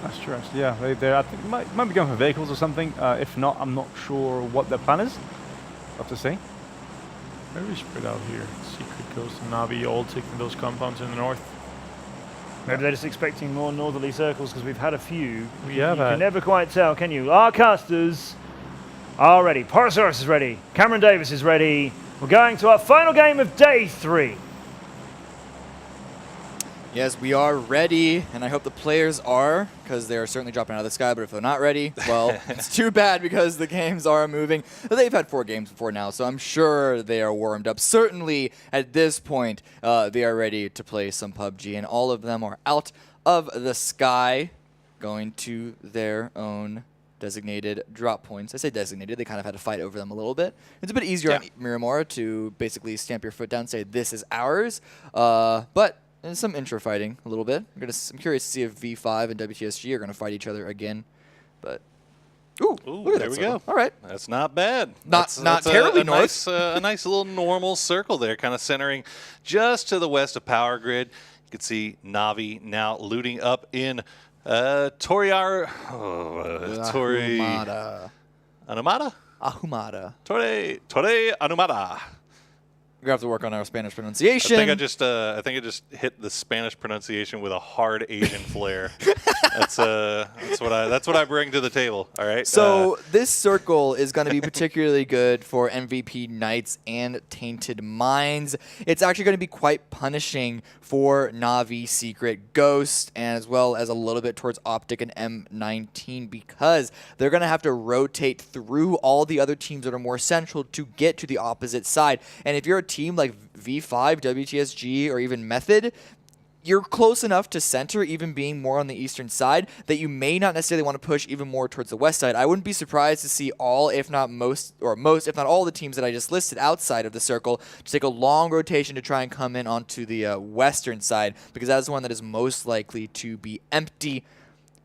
That's true, actually. Yeah, they I think might be going for vehicles or something. If not, I'm not sure what their plan is. We'll have to see. Very spread out here. Secret Ghost and Navi all taking those compounds in the north. Maybe they're just expecting more northerly circles because we've had a few. We You have can never quite tell, can you? Our casters are ready. Porosaurus is ready. Cameron Davis is ready. We're going to our final game of day 3. Yes, we are ready, and I hope the players are, because they are certainly dropping out of the sky, but if they're not ready, well, it's too bad because the games are moving. They've had 4 games before now, so I'm sure they are warmed up. Certainly, at this point, they are ready to play some PUBG, and all of them are out of the sky, going to their own designated drop points. I say designated, they kind of had to fight over them a little bit. It's a bit easier on Miramar to basically stamp your foot down, say, this is ours, but and some intra fighting a little bit. I'm curious to see if V5 and WTSG are going to fight each other again. But ooh, there we go. All right, that's not bad. Not terribly north. A nice little normal circle there, kind of centering just to the west of Power Grid. You can see Navi now looting up in Toriar. Anumada. Ahumada. Torre Anumada. We have to work on our Spanish pronunciation. I think I just hit the Spanish pronunciation with a hard Asian flair. That's what I bring to the table. All right. So this circle is going to be particularly good for MVP Knights and Tainted Minds. It's actually going to be quite punishing for Navi, Secret, Ghost, and as well as a little bit towards Optic and M19 because they're going to have to rotate through all the other teams that are more central to get to the opposite side. And if you're a team like V5, WTSG, or even Method, you're close enough to center, even being more on the eastern side, that you may not necessarily want to push even more towards the west side. I wouldn't be surprised to see all, if not most, if not all the teams that I just listed outside of the circle to take a long rotation to try and come in onto the western side, because that's the one that is most likely to be empty.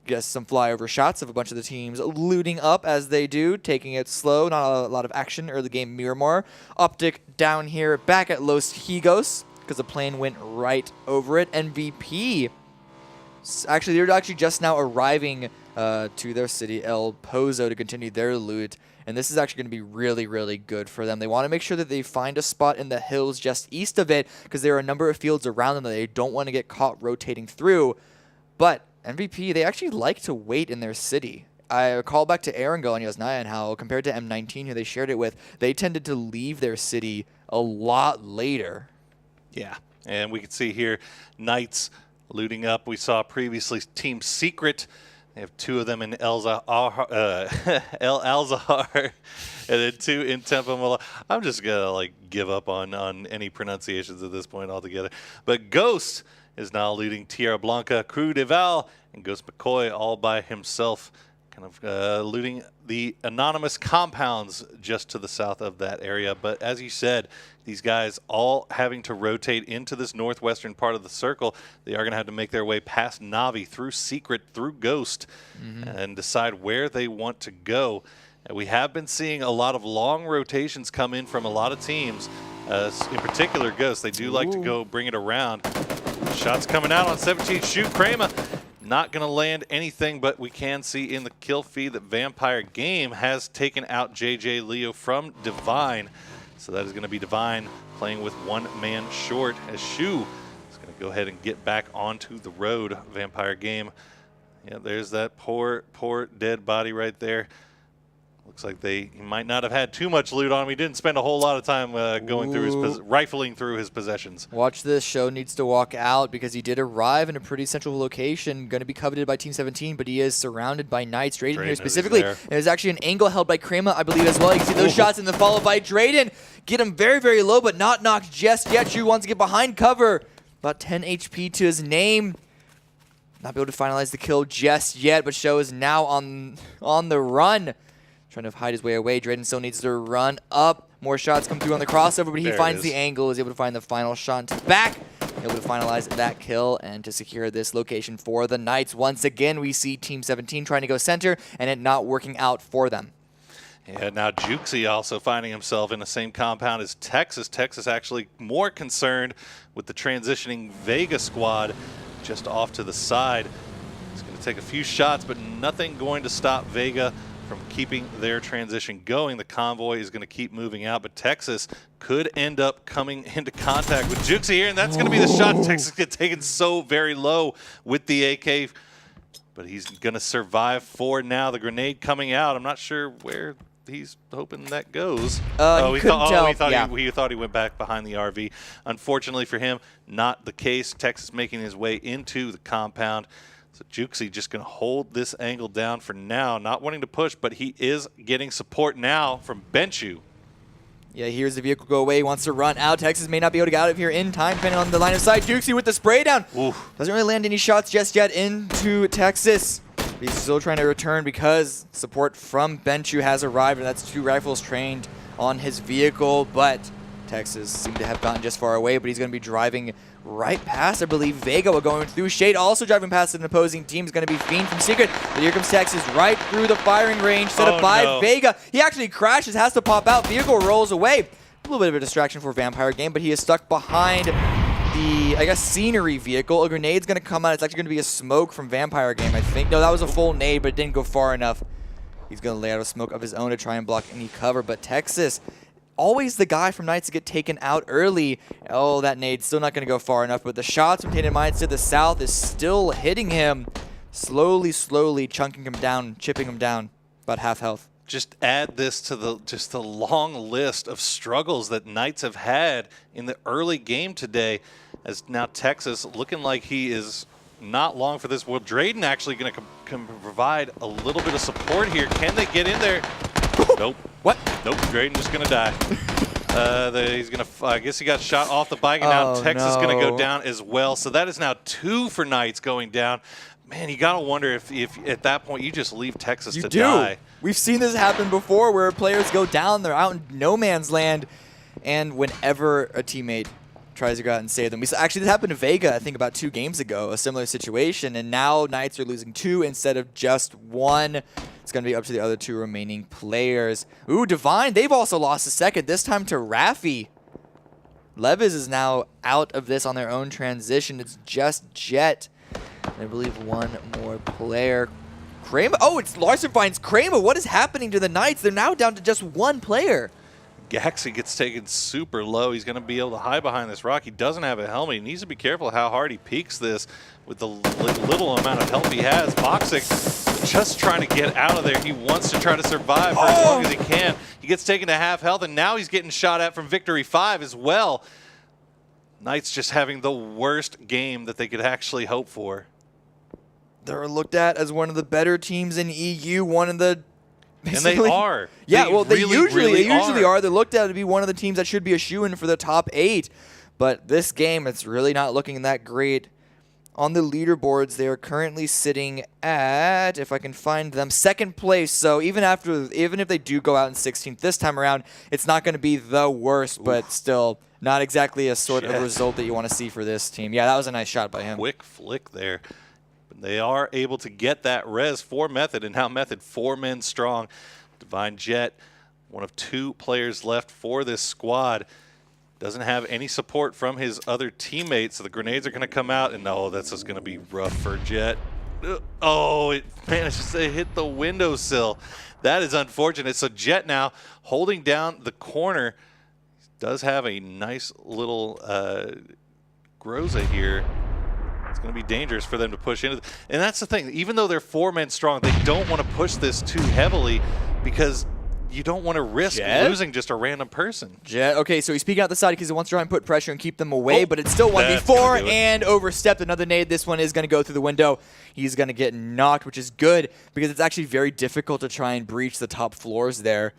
Guess some flyover shots of a bunch of the teams looting up as they do, taking it slow, not a lot of action early game Miramar. Optic down here, back at Los Higos, because the plane went right over it. MVP, actually, they're actually just now arriving to their city, El Pozo, to continue their loot. And this is actually going to be really, really good for them. They want to make sure that they find a spot in the hills just east of it, because there are a number of fields around them that they don't want to get caught rotating through. But MVP, they actually like to wait in their city. I call back to Erangel and Yosnaya and how, compared to M19, who they shared it with, they tended to leave their city a lot later. Yeah, and we can see here Knights looting up. We saw previously Team Secret. They have 2 of them in El Alzahar and then 2 in Tempamala. I'm just going to give up on any pronunciations at this point altogether. But Ghost is now leading Tierra Blanca, Crew de Val, and Ghost McCoy all by himself, kind of looting the anonymous compounds just to the south of that area. But as you said, these guys all having to rotate into this northwestern part of the circle. They are going to have to make their way past Navi, through Secret, through Ghost, and decide where they want to go. And we have been seeing a lot of long rotations come in from a lot of teams, in particular Ghost. They do like to go bring it around. Shots coming out on 17. Shoot, Kramer. Not going to land anything, but we can see in the kill feed that Vampire Game has taken out JJ Leo from Divine. So that is going to be Divine playing with 1 man short, as Shu is going to go ahead and get back onto the road. Vampire Game. Yeah, there's that poor dead body right there. Looks like he might not have had too much loot on him. He didn't spend a whole lot of time going through rifling through his possessions. Watch this. Show needs to walk out because he did arrive in a pretty central location, going to be coveted by Team 17, but he is surrounded by Knights. Drayden here specifically. And there's actually an angle held by Krema, I believe, as well. You can see those shots and then followed by Drayden. Get him very, very low, but not knocked just yet. Shu wants to get behind cover. About 10 HP to his name. Not be able to finalize the kill just yet, but Show is now on the run. Trying to hide his way away. Drayden still needs to run up. More shots come through on the crossover, but he finds the angle, is able to find the final shot back. Able to finalize that kill and to secure this location for the Knights. Once again, we see Team 17 trying to go center and it not working out for them. Yeah, now Juxi also finding himself in the same compound as Texas. Texas actually more concerned with the transitioning Vega squad just off to the side. to take a few shots, but nothing going to stop Vega from keeping their transition going. The convoy is going to keep moving out, but Texas could end up coming into contact with Juxi here, and that's going to be the shot. Texas gets taken so very low with the AK, but he's going to survive for now. The grenade coming out. I'm not sure where he's hoping that goes. He thought he went back behind the RV. Unfortunately for him, not the case. Texas making his way into the compound. So Juxi just going to hold this angle down for now, not wanting to push, but he is getting support now from Benchu. Yeah, here's the vehicle go away. He wants to run out. Texas may not be able to get out of here in time, depending on the line of sight. Juxi with the spray down. Oof. Doesn't really land any shots just yet into Texas. He's still trying to return because support from Benchu has arrived, and that's 2 rifles trained on his vehicle, but Texas seemed to have gotten just far away, but he's going to be driving right past, I believe, Vega. We're going through. Shade also driving past an opposing team. Is going to be Fiend from Secret. But here comes Texas right through the firing range, set up by Vega. He actually crashes, has to pop out. Vehicle rolls away. A little bit of a distraction for Vampire Game, but he is stuck behind the, I guess, scenery vehicle. A grenade's going to come out. It's actually going to be a smoke from Vampire Game, I think. No, that was a full nade, but it didn't go far enough. He's going to lay out a smoke of his own to try and block any cover, but Texas, always the guy from Knights to get taken out early. Oh, that nade's still not going to go far enough, but the shots from Tainted Minds to the south is still hitting him. Slowly chunking him down, chipping him down. About half health. Just add this to the long list of struggles that Knights have had in the early game today, as now Texas looking like he is not long for this. Well, Drayden actually going to provide a little bit of support here. Can they get in there? Nope. What? Nope. Drayden just going to die. He's going to. I guess he got shot off the bike, and now Texas is going to go down as well. So that is now 2 for Knights going down. Man, you got to wonder if at that point you just leave Texas to die. We've seen this happen before where players go down, they're out in no man's land, and whenever a teammate tries to go out and save them. Actually, this happened to Vega, I think, about 2 games ago, a similar situation, and now Knights are losing 2 instead of just 1. It's going to be up to the other 2 remaining players. Ooh, Divine, they've also lost a second, this time to Raffi. Levis is now out of this on their own transition. It's just Jet. I believe 1 more player. Kramer. Oh, it's Larson finds Kramer. What is happening to the Knights? They're now down to just 1 player. Gaxi gets taken super low. He's going to be able to hide behind this rock. He doesn't have a helmet. He needs to be careful how hard he peeks this with the little amount of health he has. Boxic just trying to get out of there. He wants to try to survive for as long as he can. He gets taken to half health, and now he's getting shot at from Victory 5 as well. Knights just having the worst game that they could actually hope for. They're looked at as one of the better teams in EU, one of the... And they are. Yeah, they really usually are. They're looked at to be one of the teams that should be a shoo-in for the top 8. But this game, it's really not looking that great. On the leaderboards, they are currently sitting at, if I can find them, 2nd place. So even if they do go out in 16th this time around, it's not going to be the worst, but still not exactly a sort of result that you want to see for this team. Yeah, that was a nice shot by him. Quick flick there. They are able to get that res for Method, and now Method 4 men strong. Divine Jet, one of 2 players left for this squad. Doesn't have any support from his other teammates, so the grenades are going to come out, and no, that's just going to be rough for Jet. Oh, it manages to hit the windowsill. That is unfortunate. So Jet now holding down the corner. Does have a nice little Groza here. It's going to be dangerous for them to push into. And that's the thing. Even though they're 4 men strong, they don't want to push this too heavily because you don't want to risk losing just a random person. Jet, okay, so he's peeking out the side because he wants to try and put pressure and keep them away, but it's still 1v4 and overstepped. Another nade. This one is going to go through the window. He's going to get knocked, which is good because it's actually very difficult to try and breach the top floors there.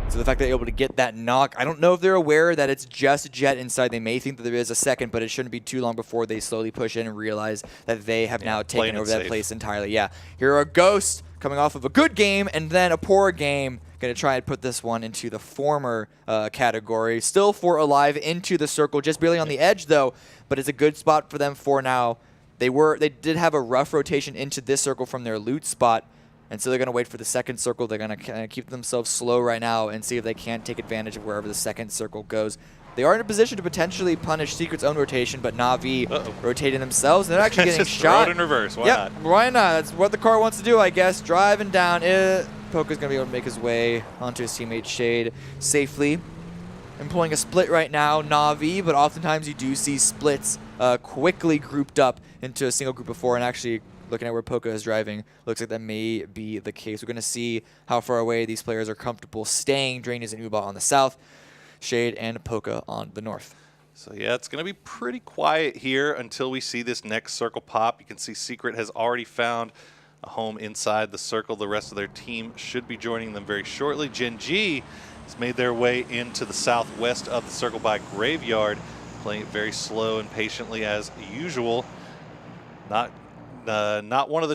So the fact that they're able to get that knock, I don't know if they're aware that it's just Jet inside. They may think that there is a second, but it shouldn't be too long before they slowly push in and realize that they have now taken over that place entirely. Yeah, here are Ghosts coming off of a good game and then a poor game. Going to try and put this one into the former category. Still 4 alive into the circle, just barely on the edge though, but it's a good spot for them for now. They did have a rough rotation into this circle from their loot spot. And so they're going to wait for the second circle. They're going to keep themselves slow right now and see if they can't take advantage of wherever the second circle goes. they are in a position to potentially punish Secret's own rotation, but Na'Vi rotating themselves, and they're actually getting Just throw shot. it in reverse. Why Yep, not? why not? That's what the car wants to do, I guess. Driving down. Poker's going to be able to make his way onto his teammate Shade safely. Employing a split right now, Na'Vi, but oftentimes you do see splits quickly grouped up into a single group of 4, and actually looking at where Poca is driving, looks like that may be the case. We're going to see how far away these players are comfortable staying. Drainage and Uba on the south, Shade and Poca on the north. So yeah, it's going to be pretty quiet here until we see this next circle pop. You can see Secret has already found a home inside the circle. The rest of their team should be joining them very shortly. Gen G has made their way into the southwest of the circle by Graveyard, playing it very slow and patiently as usual. Not one of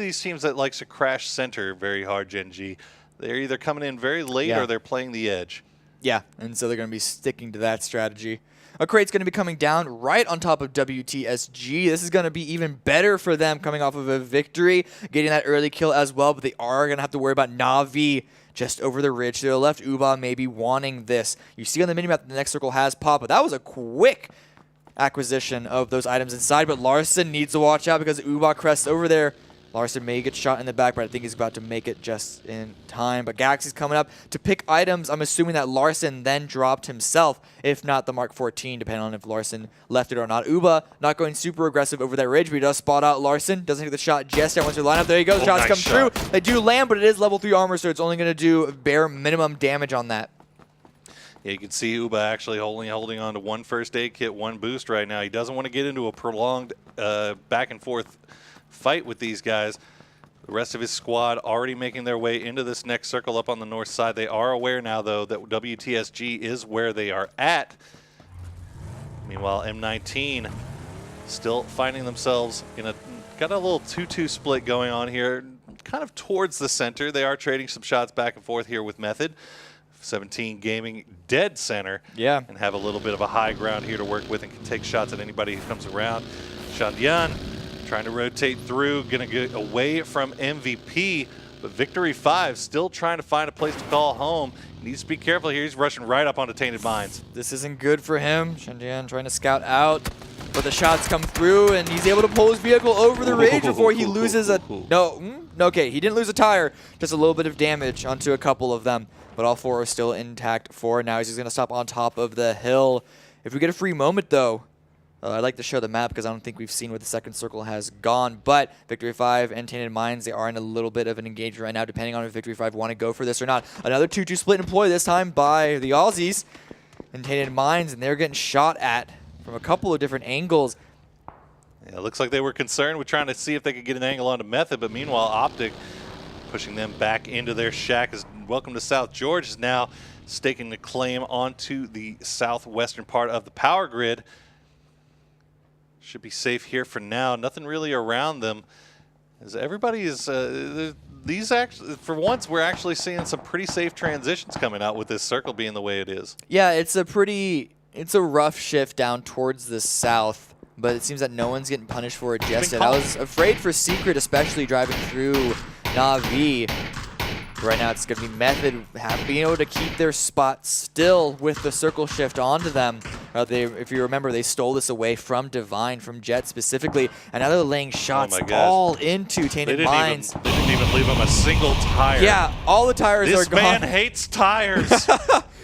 these teams that likes to crash center very hard. Gen G, they're either coming in very late or they're playing the edge. Yeah, and so they're going to be sticking to that strategy. A crate's going to be coming down right on top of WTSG. This is going to be even better for them coming off of a victory, getting that early kill as well, but they are going to have to worry about Na'Vi just over the ridge to the left. Uba maybe wanting this. You see on the minimap the next circle has pop, but that was a quick acquisition of those items inside, but Larson needs to watch out because Uba crests over there. Larson may get shot in the back, but I think he's about to make it just in time. But Galaxy's coming up to pick items. I'm assuming that Larson then dropped himself, if not the Mark 14, depending on if Larson left it or not. Uba not going super aggressive over that ridge, but he does spot out Larson. Doesn't take the shot just yet. Once you line up, there you go. The shots nice come shot. through. They do land, but it is level 3 armor, so it's only going to do bare minimum damage on that. Yeah, you can see Uba actually holding on to 1 first aid kit, 1 boost right now. He doesn't want to get into a prolonged back and forth fight with these guys. The rest of his squad already making their way into this next circle up on the north side. They are aware now, though, that WTSG is where they are at. Meanwhile, M19 still finding themselves in got a little 2-2 split going on here, kind of towards the center. They are trading some shots back and forth here with Method. 17 Gaming dead center. Yeah. And have a little bit of a high ground here to work with and can take shots at anybody who comes around. Shandian trying to rotate through, going to get away from MVP, but Victory 5 still trying to find a place to call home. He needs to be careful here. He's rushing right up onto Tainted Minds. This isn't good for him. Shandian trying to scout out, but the shots come through, and he's able to pull his vehicle over the ridge before he loses a... Okay, he didn't lose a tire, just a little bit of damage onto a couple of them, but all 4 are still intact for now. He's just going to stop on top of the hill. If we get a free moment, though, I'd like to show the map because I don't think we've seen where the second circle has gone. But Victory 5 and Tainted Minds, they are in a little bit of an engagement right now, depending on if Victory 5 want to go for this or not. Another 2-2 split employed, this time by the Aussies and Tainted Minds, and they're getting shot at from a couple of different angles. Yeah, it looks like they were concerned with trying to see if they could get an angle onto Method, but meanwhile, Optic pushing them back into their shack. Is welcome to South George is now staking the claim onto the southwestern part of the power grid. Should be safe here for now. Nothing really around them. As everybody is, these actually, for once, we're actually seeing some pretty safe transitions coming out with this circle being the way it is. Yeah, it's a rough shift down towards the south, but it seems that no one's getting punished for it just yet. I was afraid for Secret, especially driving through Na'Vi. Right now it's going to be Method being able to keep their spot still with the circle shift onto them. If you remember, they stole this away from Divine, from Jet specifically, and now they're laying shots all into Tainted Minds. They didn't even leave him a single tire. Yeah, all the tires are gone. This man hates tires.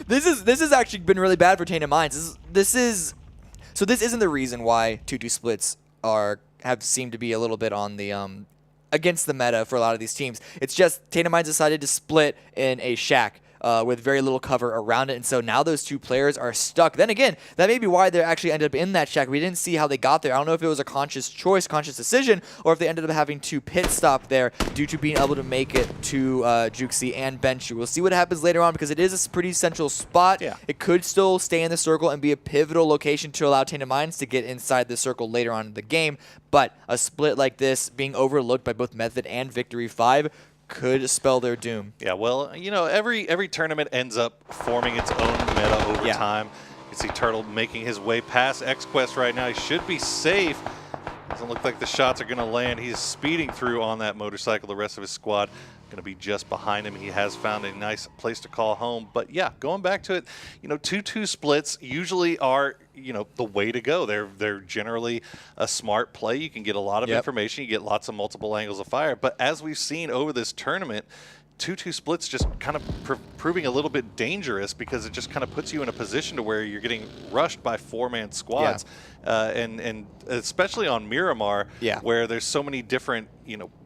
This has actually been really bad for Tainted Minds. This isn't the reason why 2-2 splits have seemed to be a little bit on the against the meta for a lot of these teams. It's just Tainted Minds decided to split in a shack with very little cover around it, and so now those 2 players are stuck. Then again, that may be why they actually ended up in that shack. We didn't see how they got there. I don't know if it was a conscious choice, conscious decision, or if they ended up having to pit stop there due to being able to make it to Juxi and Benchu. We'll see what happens later on because it is a pretty central spot. Yeah. It could still stay in the circle and be a pivotal location to allow Tainted Minds to get inside the circle later on in the game, but a split like this being overlooked by both Method and Victory 5 could spell their doom. Yeah, well, you know, every tournament ends up forming its own meta over time. You can see Turtle making his way past X-Quest right now. He should be safe. Doesn't look like the shots are going to land. He's speeding through on that motorcycle. The rest of his squad going to be just behind him. He has found a nice place to call home. But yeah, going back to it, 2-2 splits usually are, the way to go. They're generally a smart play. You can get a lot of information. You get lots of multiple angles of fire. But as we've seen over this tournament, 2-2 splits just kind of proving a little bit dangerous because it just kind of puts you in a position to where you're getting rushed by 4-man squads. And especially on Miramar, where there's so many different,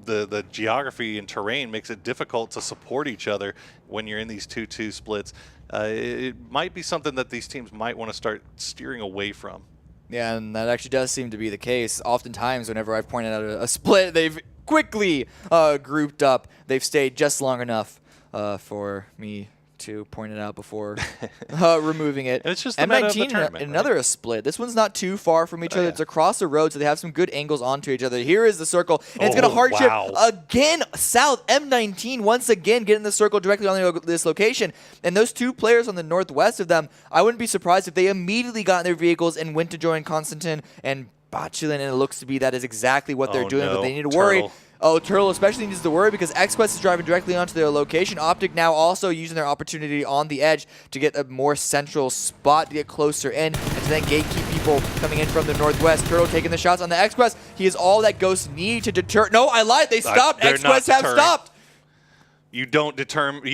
the geography and terrain makes it difficult to support each other when you're in these 2-2 splits. It might be something that these teams might want to start steering away from. Yeah, and that actually does seem to be the case. Oftentimes, whenever I've pointed out a split, they've quickly grouped up. They've stayed just long enough for me to point it out before removing it. And it's just the meta of the M19 tournament, another split. This one's not too far from each other. It's across the road, so they have some good angles onto each other. Here is the circle, and it's going to hardship again south. M19 once again getting the circle directly on this location. And those two players on the northwest of them, I wouldn't be surprised if they immediately got in their vehicles and went to join Konstantin and Bachulin, and it looks to be that is exactly what they're doing, but they need to worry. Oh, Turtle especially needs to worry because XQuest is driving directly onto their location. Optic now also using their opportunity on the edge to get a more central spot to get closer in and to then gatekeep people coming in from the northwest. Turtle taking the shots on the XQuest. He is all that Ghosts need to deter. No, I lied. They stopped. XQuest have stopped. You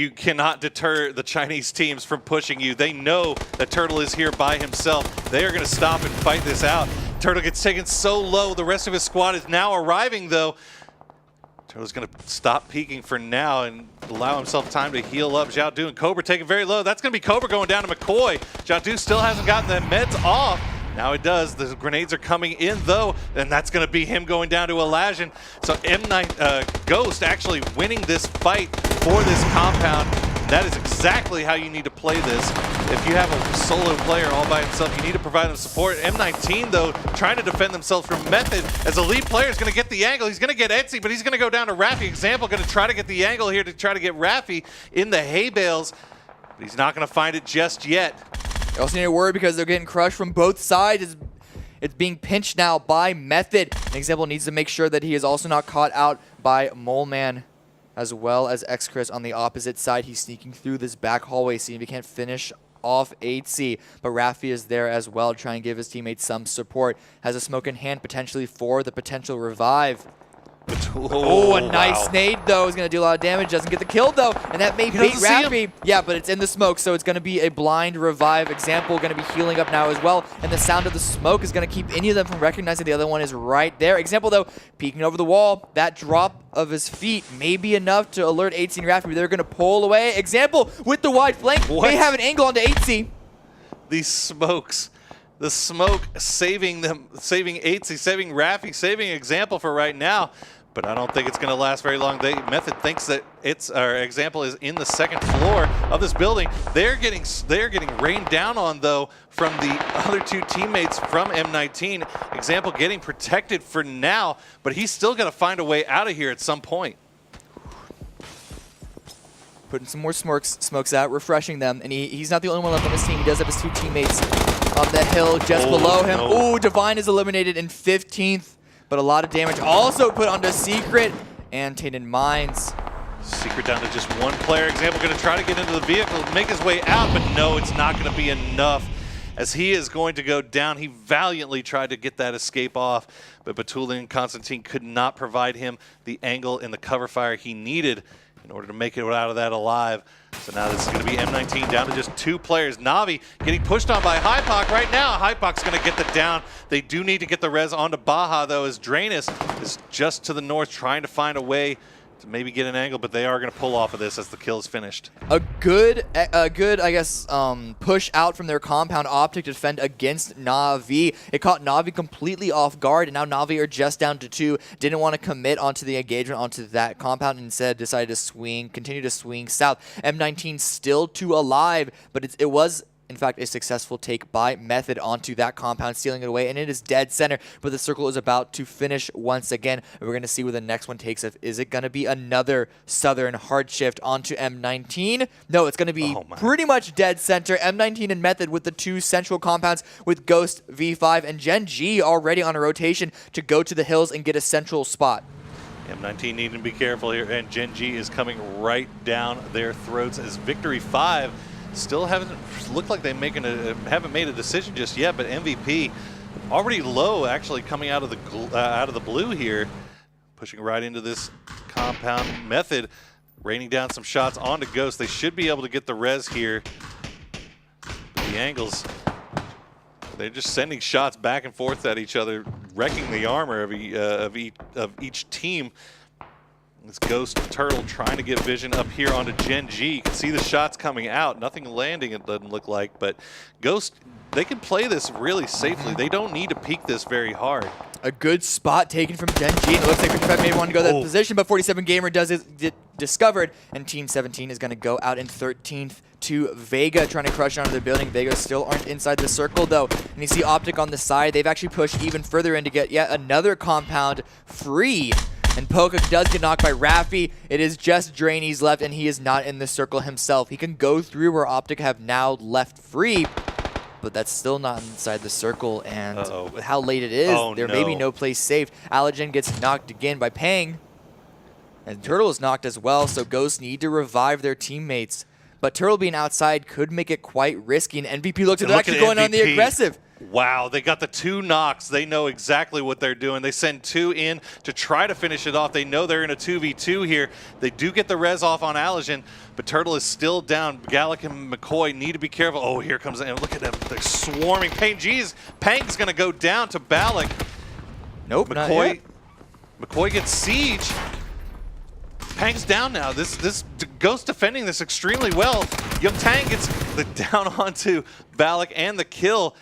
cannot deter the Chinese teams from pushing you. They know that Turtle is here by himself. They are going to stop and fight this out. Turtle gets taken so low. The rest of his squad is now arriving, though. Turtle's going to stop peeking for now and allow himself time to heal up. Zhao Du and Cobra taking very low. That's going to be Cobra going down to McCoy. Zhao Du still hasn't gotten the meds off. Now it does. The grenades are coming in, though, and that's going to be him going down to Elajan. So M9 Ghost actually winning this fight for this compound. That is exactly how you need to play this. If you have a solo player all by himself, you need to provide them support. M19, though, trying to defend themselves from Method. As a lead player is going to get the angle. He's going to get Etsy, but he's going to go down to Raffi. Example going to try to get the angle here to try to get Raffi in the hay bales. But he's not going to find it just yet. They also need to worry because they're getting crushed from both sides. It's being pinched now by Method. An Example needs to make sure that he is also not caught out by Mole Man, as well as X-Chris on the opposite side. He's sneaking through this back hallway, seeing if he can't finish off 8C, but Raffi is there as well, trying to give his teammates some support. Has a smoke in hand potentially for the potential revive. Oh, a nice nade, though, is going to do a lot of damage. Doesn't get the kill, though, and that may bait Raffi. Yeah, but it's in the smoke, so it's going to be a blind revive. Example going to be healing up now as well, and the sound of the smoke is going to keep any of them from recognizing the other one is right there. Example, though, peeking over the wall. That drop of his feet may be enough to alert 8C and Raffi, but they're going to pull away. Example, with the wide flank, may have an angle onto 8C. These smokes. The smoke saving them, saving 8C, saving Raffi, saving Example for right now. But I don't think it's going to last very long. Method thinks that Example is in the second floor of this building. They're getting rained down on, though, from the other two teammates from M19. Example getting protected for now, but he's still going to find a way out of here at some point. Putting some more smokes out, refreshing them, and he's not the only one left on his team. He does have his two teammates on the hill just below him. No. Ooh, Divine is eliminated in 15th. But a lot of damage also put onto Secret and Tainted Minds. Secret down to just one player. Example going to try to get into the vehicle, make his way out, but no, it's not going to be enough. As he is going to go down, he valiantly tried to get that escape off, but Batulian and Constantine could not provide him the angle and the cover fire he needed in order to make it out of that alive. So now this is going to be M19 down to just two players. Na'Vi getting pushed on by Hypoc right now. Hypoc's going to get the down. They do need to get the res onto Baja, though, as Drainus is just to the north trying to find a way to maybe get an angle, but they are going to pull off of this as the kill is finished. A good, I guess, push out from their compound. Optic to defend against Na'Vi. It caught Na'Vi completely off guard, and now Na'Vi are just down to 2. Didn't want to commit onto the engagement onto that compound, and instead decided to continue to swing south. M19 still 2 alive, but it was in fact, a successful take by Method onto that compound, stealing it away, and it is dead center. But the circle is about to finish once again. And we're going to see where the next one takes us. Is it going to be another Southern hard shift onto M19? No, it's going to be pretty much dead center. M19 and Method with the 2 central compounds with Ghost, V5, and Gen G already on a rotation to go to the hills and get a central spot. M19 needing to be careful here, and Gen G is coming right down their throats as Victory 5 still haven't looked like they haven't made a decision just yet, but MVP already low, actually coming out of the blue here, pushing right into this compound. Method raining down some shots onto Ghost. They should be able to get the res here. But the angles, they're just sending shots back and forth at each other, wrecking the armor of each team. This Ghost Turtle trying to get vision up here onto Gen G. You can see the shots coming out. Nothing landing, it doesn't look like. But Ghost, they can play this really safely. They don't need to peek this very hard. A good spot taken from Gen G. It looks like 55 may want to go to that position, but 47 Gamer does get discovered. And Team 17 is going to go out in 13th to Vega, trying to crush onto the building. Vega still aren't inside the circle, though. And you see Optic on the side. They've actually pushed even further in to get yet another compound free. And Poca does get knocked by Raffi. It is just Drainy's left, and he is not in the circle himself. He can go through where Optic have now left free, but that's still not inside the circle. And with how late it is, there may be no place safe. Allergen gets knocked again by Pang. And Turtle is knocked as well, so Ghosts need to revive their teammates. But Turtle being outside could make it quite risky, and MVP looks like they're actually going on the aggressive. Wow, they got the 2 knocks. They know exactly what they're doing. They send 2 in to try to finish it off. They know they're in a 2v2 here. They do get the res off on Allergen, but Turtle is still down. Gallic and McCoy need to be careful. Oh, here comes, and look at them. They're swarming. Pang's going to go down to Balak. Nope, McCoy gets siege. Pang's down now. This Ghost defending this extremely well. Young Tang gets down onto Balak and the kill.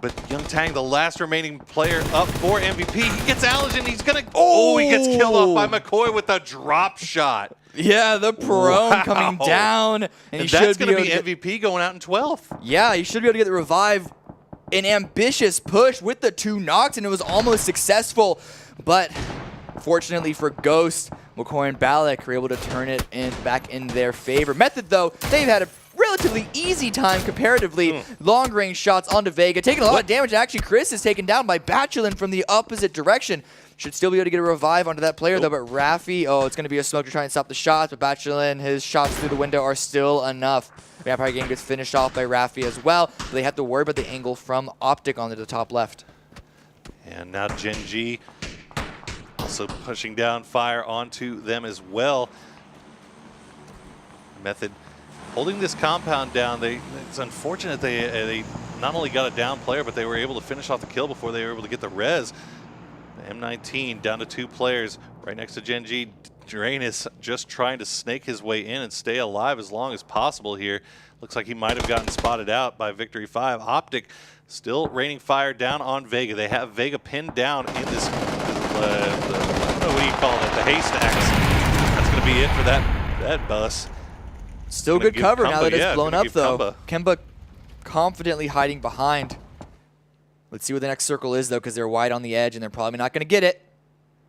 But Young Tang, the last remaining player up for MVP. He gets Allergen. He's going to... Oh, he gets killed off by McCoy with a drop shot. Yeah, the prone coming down. And that's going to be MVP going out in 12th. Yeah, he should be able to get the revive. An ambitious push with the 2 knocks, and it was almost successful. But fortunately for Ghost, McCoy and Balak were able to turn it back in their favor. Method, though, they've had a relatively easy time comparatively. Long-range shots onto Vega, taking a lot of damage. Actually, Chris is taken down by Bachelin from the opposite direction. Should still be able to get a revive onto that player, though, but Raffi, it's going to be a smoke to try and stop the shots, but Bachelin, his shots through the window are still enough. Vampire Game gets finished off by Raffi as well, but they have to worry about the angle from Optic onto the top left. And now Gen G also pushing down fire onto them as well. Method holding this compound down. It's unfortunate they not only got a down player, but they were able to finish off the kill before they were able to get the res. M19 down to 2 players right next to Gen G. Drain is just trying to snake his way in and stay alive as long as possible here. Looks like he might have gotten spotted out by Victory 5. Optic still raining fire down on Vega. They have Vega pinned down in this, I don't know what you call it, the haystacks. That's going to be it for that bus. Still good cover now that it's blown up, though. Kemba confidently hiding behind. Let's see what the next circle is, though, because they're wide on the edge, and they're probably not going to get it.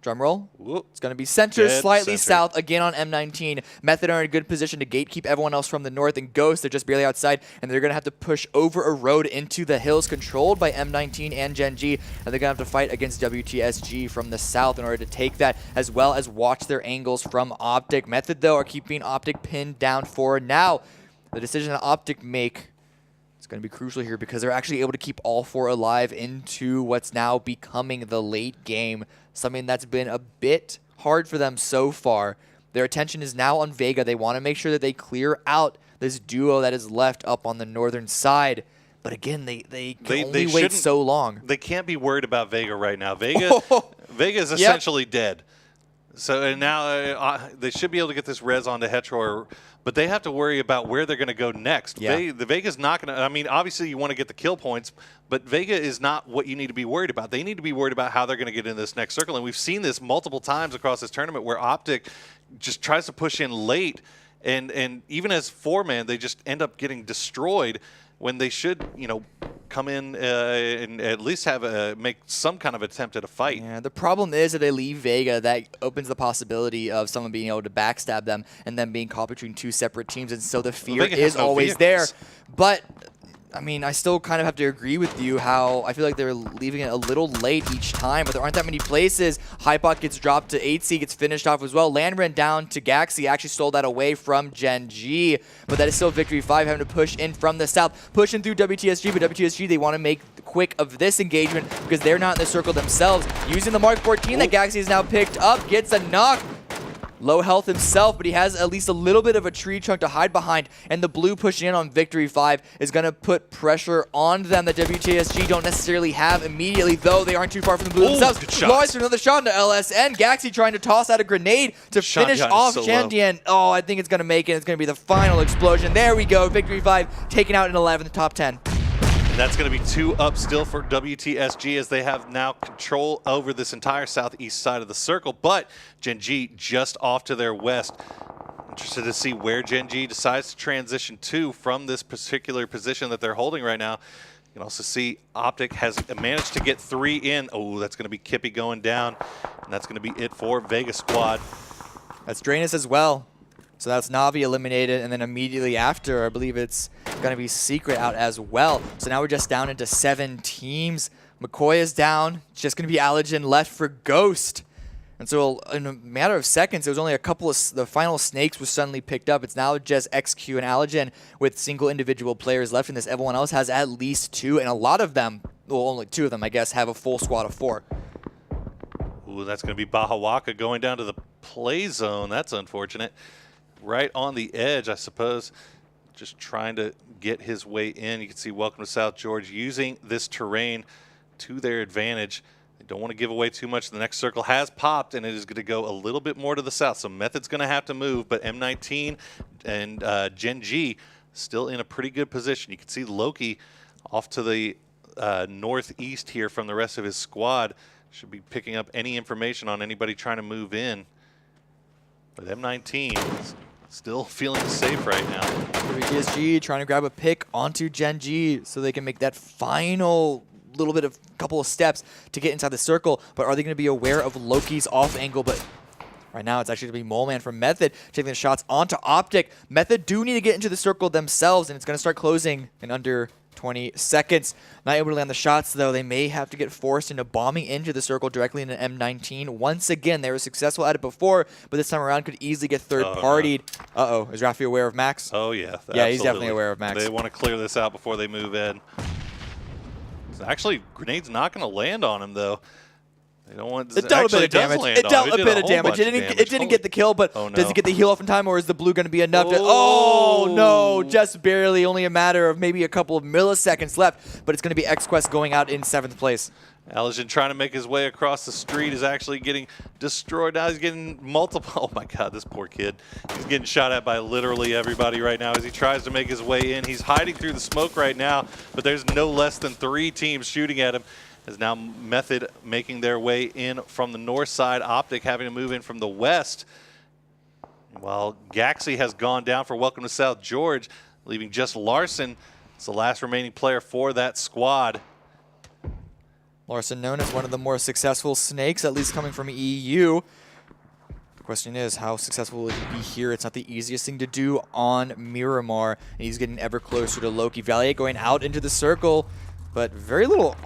Drum roll. Whoop. It's going to be center, slightly south, again on M19. Method are in a good position to gatekeep everyone else from the north, and Ghost, they're just barely outside, and they're going to have to push over a road into the hills controlled by M19 and Gen G, and they're going to have to fight against WTSG from the south in order to take that, as well as watch their angles from Optic. Method, though, are keeping Optic pinned down for now. The decision that Optic make, it's going to be crucial here because they're actually able to keep all 4 alive into what's now becoming the late game, something that's been a bit hard for them so far. Their attention is now on Vega. They want to make sure that they clear out this duo that is left up on the northern side. But again, they can only wait so long. They can't be worried about Vega right now. Vega is essentially dead. So and now they should be able to get this res onto Hetror, but they have to worry about where they're going to go next. Yeah. The Vega's not going to, I mean, obviously you want to get the kill points, but Vega is not what you need to be worried about. They need to be worried about how they're going to get in this next circle, and we've seen this multiple times across this tournament where Optic just tries to push in late, and even as 4-man, they just end up getting destroyed. when they should, you know, come in and at least have make some kind of attempt at a fight. Yeah, the problem is that they leave Vega. That opens the possibility of someone being able to backstab them and then being caught between two separate teams, and so the fear is always there. But I mean, I still kind of have to agree with you how I feel like they're leaving it a little late each time, but there aren't that many places. Hypot gets dropped to 8C, gets finished off as well. Landren down to Gaxi, actually stole that away from Gen G, but that is still Victory 5 having to push in from the south, pushing through WTSG, but WTSG, they want to make quick of this engagement because they're not in the circle themselves. Using the Mark 14 that Gaxi has now picked up, gets a knock. Low health himself, but he has at least a little bit of a tree trunk to hide behind, and the blue pushing in on Victory 5 is going to put pressure on them that WTSG don't necessarily have immediately, though they aren't too far from the blue themselves. Lars for another shot into LSN. Gaxi trying to toss out a grenade to finish off Shandian. Oh, I think it's going to make it. It's going to be the final explosion. There we go. Victory 5 taking out in 11, the top 10. That's going to be 2 up still for WTSG as they have now control over this entire southeast side of the circle, but Gen G just off to their west. Interested to see where Gen G decides to transition to from this particular position that they're holding right now. You can also see Optic has managed to get 3 in. Oh, that's going to be Kippy going down, and that's going to be it for Vega Squad. That's Drainus as well. So that's Na'Vi eliminated, and then immediately after, I believe it's going to be Secret out as well. So now we're just down into 7 teams. McCoy is down. It's just going to be Allergen left for Ghost. And so in a matter of seconds, it was only a couple of the final snakes was suddenly picked up. It's now just XQ and Allergen with single individual players left in this. Everyone else has at least 2, and a lot of them, well, only 2 of them, I guess, have a full squad of 4. Ooh, that's going to be Bahawaka going down to the play zone. That's unfortunate. Right on the edge, I suppose, just trying to get his way in. You can see Welcome to South George using this terrain to their advantage. They don't want to give away too much. The next circle has popped, and it is going to go a little bit more to the south. So Method's going to have to move, but M19 and Gen G still in a pretty good position. You can see Loki off to the northeast here from the rest of his squad. Should be picking up any information on anybody trying to move in. But M19 is still feeling safe right now. WTSG trying to grab a pick onto Gen G so they can make that final little bit of couple of steps to get inside the circle. But are they going to be aware of Loki's off angle? But right now it's actually going to be Moleman from Method taking the shots onto Optic. Method do need to get into the circle themselves, and it's going to start closing in under 20 seconds. Not able to land the shots, though. They may have to get forced into bombing into the circle directly into M19. Once again, they were successful at it before, but this time around could easily get third-partied. No. Uh-oh. Is Rafi aware of Max? Oh, yeah. Yeah, absolutely. he's definitely aware of Max. They want to clear this out before they move in. Actually, grenade's not going to land on him, though. They don't want. It dealt a bit of damage. It dealt a bit of damage. It didn't get the kill, but does it get the heal off in time, or is the blue going to be enough? Oh, no, just barely. Only a matter of maybe a couple of milliseconds left, but it's going to be XQuest going out in 7th place. Allergen trying to make his way across the street is actually getting destroyed. Now he's getting multiple. Oh my God, this poor kid. He's getting shot at by literally everybody right now as he tries to make his way in. He's hiding through the smoke right now, but there's no less than 3 teams shooting at him. As now Method making their way in from the north side, Optic having to move in from the west. While Gaxi has gone down for Welcome to South George, leaving just Larson. It's the last remaining player for that squad. Larson known as one of the more successful snakes, at least coming from EU. The question is, how successful will he be here? It's not the easiest thing to do on Miramar, and he's getting ever closer to Loki. Valiant going out into the circle, but very little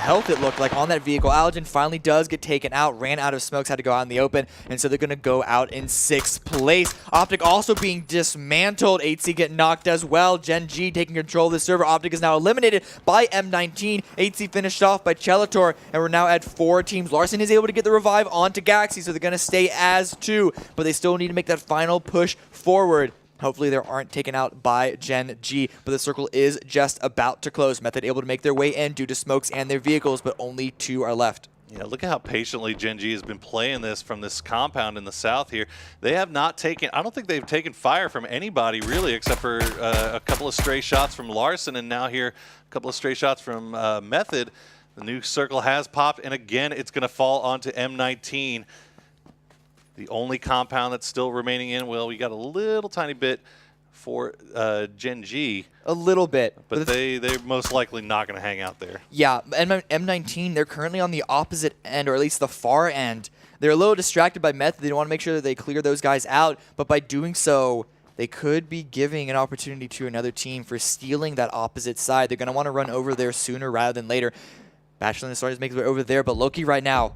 health it looked like on that vehicle. Allergen finally does get taken out, ran out of smokes, had to go out in the open, and so they're going to go out in 6th place. Optic also being dismantled. 8C getting knocked as well. Gen G taking control of the server. Optic is now eliminated by M19. 8C finished off by Chelator, and we're now at 4 teams. Larson is able to get the revive onto Gaxi, so they're going to stay as 2, but they still need to make that final push forward. Hopefully they aren't taken out by Gen G, but the circle is just about to close. Method able to make their way in due to smokes and their vehicles, but only 2 are left. Yeah, look at how patiently Gen G has been playing this from this compound in the south here. They have not taken, I don't think they've taken fire from anybody really, except for a couple of stray shots from Larson, and now here a couple of stray shots from Method. The new circle has popped, and again, it's going to fall onto M19. The only compound that's still remaining in, well, we got a little tiny bit for Gen G. A little bit. But they're most likely not going to hang out there. Yeah, M19, they're currently on the opposite end, or at least the far end. They're a little distracted by Method. They want to make sure that they clear those guys out, but by doing so, they could be giving an opportunity to another team for stealing that opposite side. They're going to want to run over there sooner rather than later. Bachelor starting to make his way over there, but Loki right now,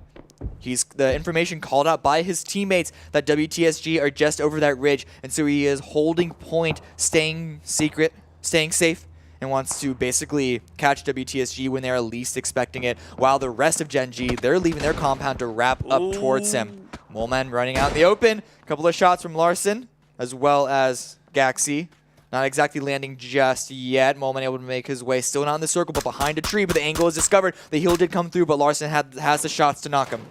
he's the information called out by his teammates that WTSG are just over that ridge, and so he is holding point, staying secret, staying safe, and wants to basically catch WTSG when they are least expecting it, while the rest of Gen G, they're leaving their compound to wrap up towards him. Moleman running out in the open. A couple of shots from Larson, as well as Gaxi. Not exactly landing just yet. Moleman able to make his way, still not in the circle, but behind a tree, but the angle is discovered. The heal did come through, but Larson has the shots to knock him.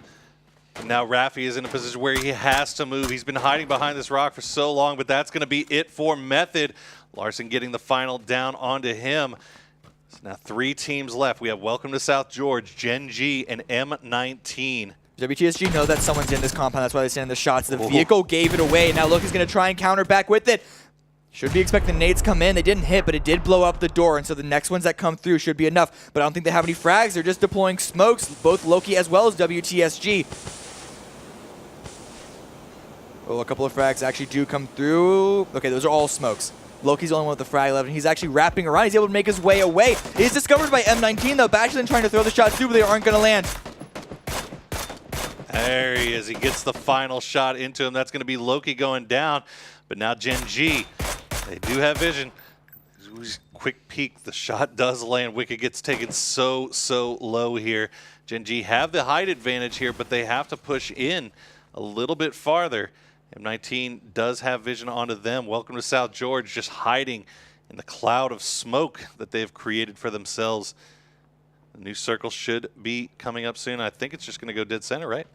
Now Raffi is in a position where he has to move. He's been hiding behind this rock for so long, but that's going to be it for Method. Larson getting the final down onto him. So now 3 teams left. We have Welcome to South George, Gen G, and M19. WTSG know that someone's in this compound. That's why they're sending the shots. The vehicle gave it away. Now Loki's going to try and counter back with it. Should be expecting nades come in. They didn't hit, but it did blow up the door, and so the next ones that come through should be enough. But I don't think they have any frags. They're just deploying smokes, both Loki as well as WTSG. Oh, a couple of frags actually do come through. Okay, those are all smokes. Loki's the only one with the frag left, and he's actually wrapping around. He's able to make his way away. He's discovered by M19, though. Bachelor trying to throw the shots through, but they aren't going to land. There he is. He gets the final shot into him. That's going to be Loki going down. But now Gen G, they do have vision. Quick peek. The shot does land. Wicked gets taken so low here. Gen G have the height advantage here, but they have to push in a little bit farther. M19 does have vision onto them. Welcome to South George, just hiding in the cloud of smoke that they've created for themselves. The new circle should be coming up soon. I think it's just going to go dead center, right?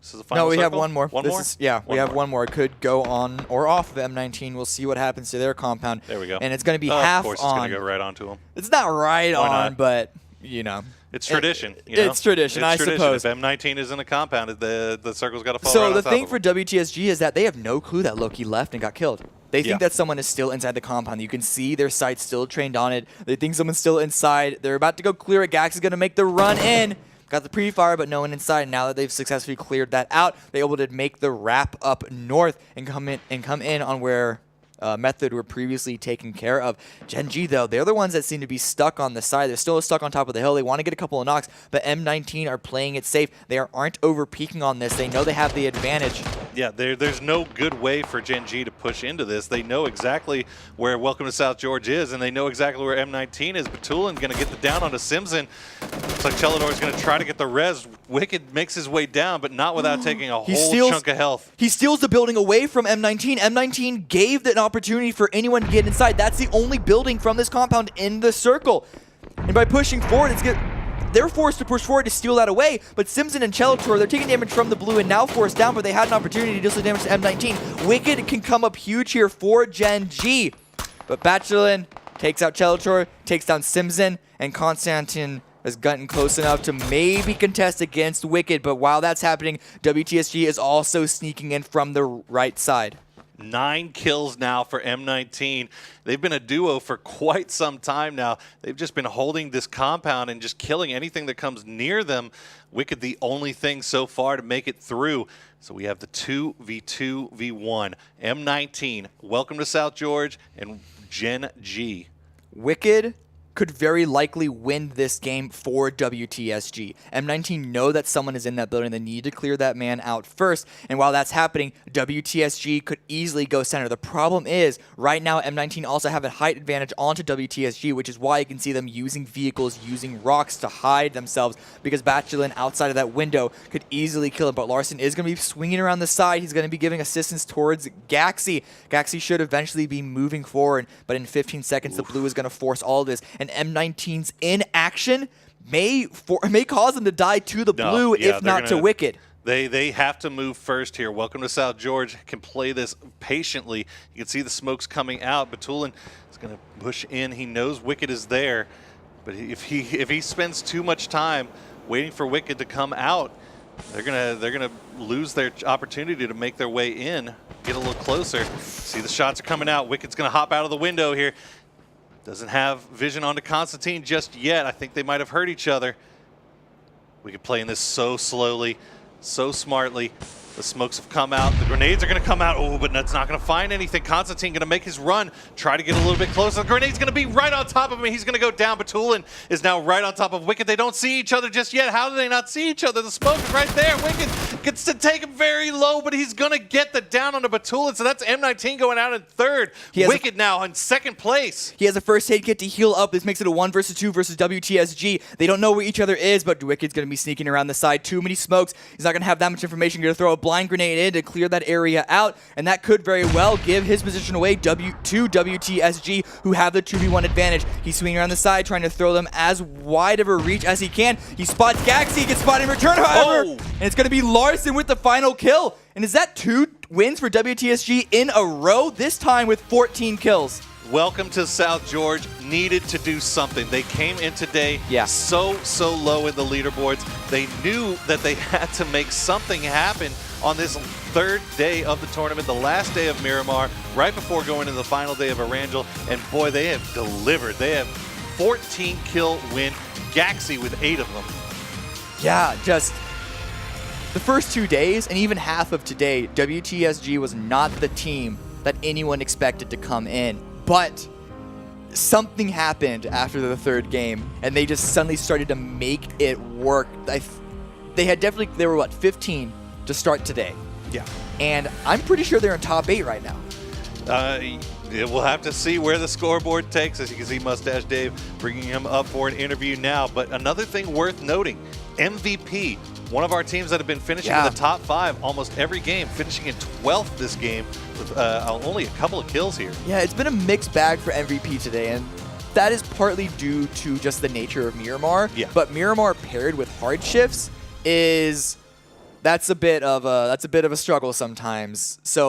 This is the final No, we circle? have one more. One more? We have one more. It could go on or off of M19. We'll see what happens to their compound. There we go. And it's going to be half on. Of course, it's going to go right onto them. It's not right Why on, not? but, you know. It's tradition. You know? It's tradition, I suppose. If M19 is in a compound, the circle's got to fall So right on the top thing of for them. WTSG is that they have no clue that Loki left and got killed. They think that someone is still inside the compound. You can see their sights still trained on it. They think someone's still inside. They're about to go clear it. Gax is going to make the run in. Got the pre-fire, but no one inside. Now that they've successfully cleared that out, they're able to make the wrap up north and come in on where Method were previously taken care of. Gen G, though, they're the ones that seem to be stuck on the side. They're still stuck on top of the hill. They want to get a couple of knocks, but M19 are playing it safe. They aren't over-peaking on this. They know they have the advantage. Yeah, there's no good way for Gen G to push into this. They know exactly where Welcome to South George is, and they know exactly where M19 is. Batulin going to get the down onto Simson. Looks like Chelador is going to try to get the res. Wicked makes his way down, but not without taking a whole chunk of health. He steals the building away from M19. M19 gave an opportunity for anyone to get inside. That's the only building from this compound in the circle. And by pushing forward, they're forced to push forward to steal that away, but Simpson and Chelator, they're taking damage from the blue and now forced down, but they had an opportunity to deal some damage to M19. Wicked can come up huge here for Gen G, but Bachelin takes out Chelator, takes down Simpson, and Konstantin has gotten close enough to maybe contest against Wicked, but while that's happening, WTSG is also sneaking in from the right side. 9 kills now for M19. They've been a duo for quite some time now. They've just been holding this compound and just killing anything that comes near them. Wicked the only thing so far to make it through. So we have the 2v2v1. M19, Welcome to South George, and Gen G. Wicked could very likely win this game for WTSG. M19 know that someone is in that building. They need to clear that man out first. And while that's happening, WTSG could easily go center. The problem is, right now, M19 also have a height advantage onto WTSG, which is why you can see them using vehicles, using rocks to hide themselves, because Bachelin outside of that window could easily kill him. But Larson is going to be swinging around the side. He's going to be giving assistance towards Gaxi. Gaxi should eventually be moving forward, but in 15 seconds, the blue is going to force all of this. And M19's inaction may cause them to die to the blue, if not to Wicked. They have to move first here. Welcome to South George can play this patiently. You can see the smokes coming out. Batulin is going to push in. He knows Wicked is there, but if he spends too much time waiting for Wicked to come out, they're gonna lose their opportunity to make their way in. get a little closer. See the shots are coming out. Wicked's going to hop out of the window here. Doesn't have vision onto Constantine just yet. I think they might have hurt each other. Wicked playing this so slowly, so smartly. The smokes have come out. The grenades are going to come out. Oh, but that's not going to find anything. Constantine going to make his run. Try to get a little bit closer. The grenade's going to be right on top of him. He's going to go down. Batulin is now right on top of Wicked. They don't see each other just yet. How do they not see each other? The smoke is right there. Wicked gets to take him very low, but he's going to get the down onto Batulin. So that's M19 going out in third. Wicked now in second place. He has a first aid kit to heal up. This makes it a 1 versus 2 versus WTSG. They don't know where each other is, but Wicked's going to be sneaking around the side. Too many smokes. He's not going to have that much information. Going to throw a blind grenade in to clear that area out, and that could very well give his position away to WTSG, who have the 2v1 advantage. He's swinging around the side, trying to throw them as wide of a reach as he can. He spots Gaxi, gets spotted in return, however, and it's going to be Larson with the final kill. And is that 2 wins for WTSG in a row, this time with 14 kills? Welcome to South George. Needed to do something. They came in today so low in the leaderboards. They knew that they had to make something happen on this third day of the tournament, the last day of Miramar, right before going into the final day of Erangel. And boy, they have delivered. They have 14 kill win. Gaxi with 8 of them. Yeah, just the first 2 days and even half of today, WTSG was not the team that anyone expected to come in. But something happened after the third game, and they just suddenly started to make it work. They were what, 15 to start today. Yeah. And I'm pretty sure they're in top 8 right now. We'll have to see where the scoreboard takes. As you can see, Mustache Dave bringing him up for an interview now. But another thing worth noting, MVP, one of our teams that have been finishing in the top 5 almost every game, finishing in 12th this game with only a couple of kills here. Yeah, it's been a mixed bag for MVP today, and that is partly due to just the nature of Miramar. Yeah. But Miramar paired with hardships that's a bit of a struggle sometimes. So